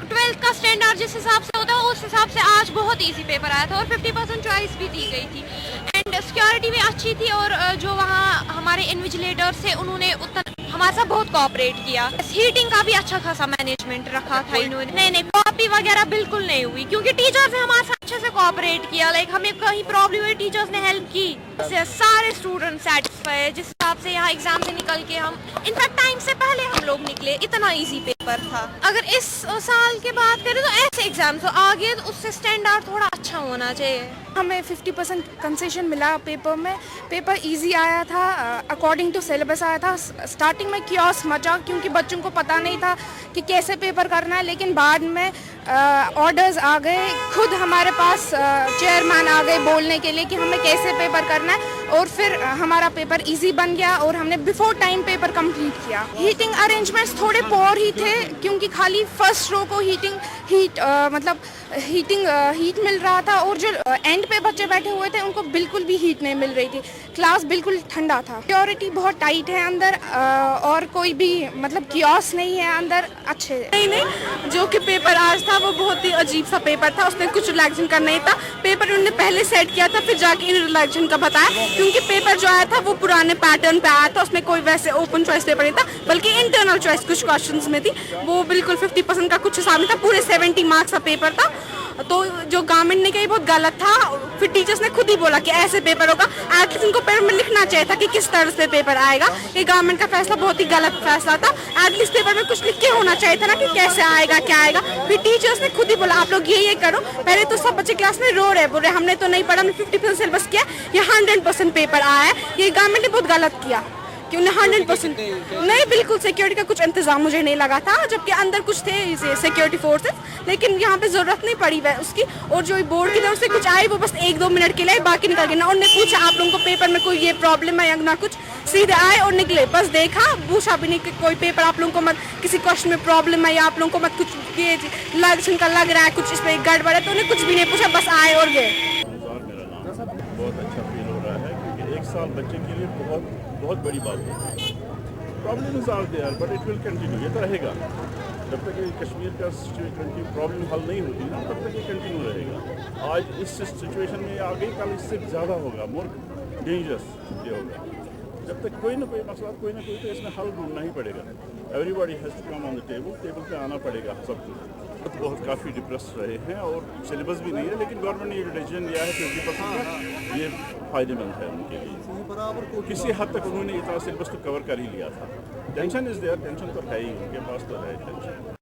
Twelfth का standard जिस हिसाब से होता है उस हिसाब से आज बहुत इजी पेपर आया था और 50% चॉइस भी दी गई थी एंड सिक्योरिटी भी अच्छी थी और जो वहाँ हमारे इन्विजिलेटर्स थे उन्होंने उतना हमारे साथ बहुत कोऑपरेट किया। हीटिंग का भी अच्छा खासा मैनेजमेंट रखा था इन्होंने। नहीं कॉपी वगैरह बिल्कुल नहीं हुई क्योंकि टीचर्स ने हमारे साथ अच्छे से कोऑपरेट किया। लाइक हमें कहीं प्रॉब्लम हुई टीचर्स ने हेल्प की। सारे स्टूडेंट सेटिस्फाई जिस हिसाब से यहाँ एग्जाम से निकल के हम इनफैक्ट टाइम से पहले हम लोग निकले, इतना इजी पेपर था। अगर इस साल की बात करें तो ऐसे एग्जाम तो आगे तो उससे स्टैंडर्ड थोड़ा अच्छा होना चाहिए। हमें 50% कंसेशन मिला पेपर में। पेपर इजी आया था, अकॉर्डिंग टू सिलेबस आया था। स्टार्टिंग में कियोस्क मचा क्योंकि बच्चों को पता नहीं था कि कैसे पेपर करना है, लेकिन बाद में ऑर्डर्स आ गए, खुद हमारे पास चेयरमैन आ गए बोलने के लिए कि हमें कैसे पेपर करना है और फिर हमारा पेपर इजी बन गया और हमने बिफोर टाइम पेपर कंप्लीट किया। हीटिंग अरेंजमेंट्स थोड़े पोर ही थे क्योंकि खाली फर्स्ट रो को हीट मिल रहा था और जो एंड पे बच्चे बैठे हुए थे उनको बिल्कुल भी हीट नहीं मिल रही थी। क्लास बिल्कुल ठंडा था। सिक्योरिटी बहुत टाइट है अंदर और कोई भी कियोस्क नहीं है अंदर। अच्छे नहीं, जो कि पेपर आज था वो बहुत ही अजीब सा पेपर था। उसमें कुछ रिलैक्सन का नहीं था। पेपर उन्होंने पहले सेट किया था फिर जाके इन रिलैक्सन का बताया क्योंकि पेपर जो आया था वो पुराने पैटर्न पे आया था। उसमें कोई वैसे ओपन चॉइस पेपर नहीं था बल्कि इंटरनल चॉइस कुछ क्वेश्चंस में थी। वो बिल्कुल 50% का कुछ हिसाब नहीं था, पूरे 70 मार्क्स का पेपर था। तो जो गवर्नमेंट ने कही बहुत गलत था। फिर टीचर्स ने खुद ही बोला कि ऐसे पेपर होगा। एटलीस्ट उनको पेपर में लिखना चाहिए था कि किस तरह से पेपर आएगा। ये गवर्नमेंट का फैसला बहुत ही गलत फैसला था। एटलीस्ट पेपर में कुछ लिख के होना चाहिए था ना कि कैसे आएगा क्या आएगा। फिर टीचर्स ने खुद ही बोला आप लोग ये करो। पहले तो सब बच्चे क्लास में रो रहे बोल रहे हमने तो नहीं पढ़ा, हमने 50% सिलेबस किया, ये 100% पेपर आया है। ये गवर्नमेंट ने बहुत गलत किया कि उन्हें 100% नहीं, बिल्कुल सिक्योरिटी का कुछ इंतजाम मुझे नहीं लगा था, जबकि अंदर कुछ थे सिक्योरिटी फोर्सेस, लेकिन यहाँ पे जरूरत नहीं पड़ी वह उसकी। और जो बोर्ड की तरफ से कुछ आए वो बस 1-2 मिनट के लिए बाकी निकल गए ना। उन्होंने पूछा आप लोगों को पेपर में कोई ये प्रॉब्लम है या ना कुछ, सीधे आए और निकले। बस देखा, पूछा भी नहीं कि कोई पेपर आप लोगों को मत किसी क्वेश्चन में प्रॉब्लम है या आप लोगों को मत कुछ ये लग रहा है कुछ इसमें गड़बड़ है, तो उन्हें कुछ भी नहीं पूछा, बस आए और गए। बहुत अच्छा फील हो रहा है क्योंकि एक साल बच्चे के लिए बहुत बड़ी बात है। Problems are there but it will continue, ये तो रहेगा जब तक ये कश्मीर का प्रॉब्लम हल नहीं होती ना तब तक ये कंटिन्यू रहेगा। आज इस सिचुएशन में आ गई, कल इससे ज़्यादा होगा, मोर डेंजरस ये होगा। जब तक कोई ना कोई मसला कोई ना कोई तो इसमें हल ढूंढना ही पड़ेगा। Everybody has to come on the table पे आना पड़ेगा सबको। बहुत काफ़ी डिप्रेस रहे हैं और सिलेबस भी नहीं है, लेकिन गवर्नमेंट ने ये डिसीजन लिया है 50% ये फ़ायदेमंद है उनके लिए। किसी हद तक उन्होंने इतना सिलेबस तो कवर कर ही लिया था। टेंशन इज़ देयर, टेंशन तो है ही, उनके पास तो है टेंशन।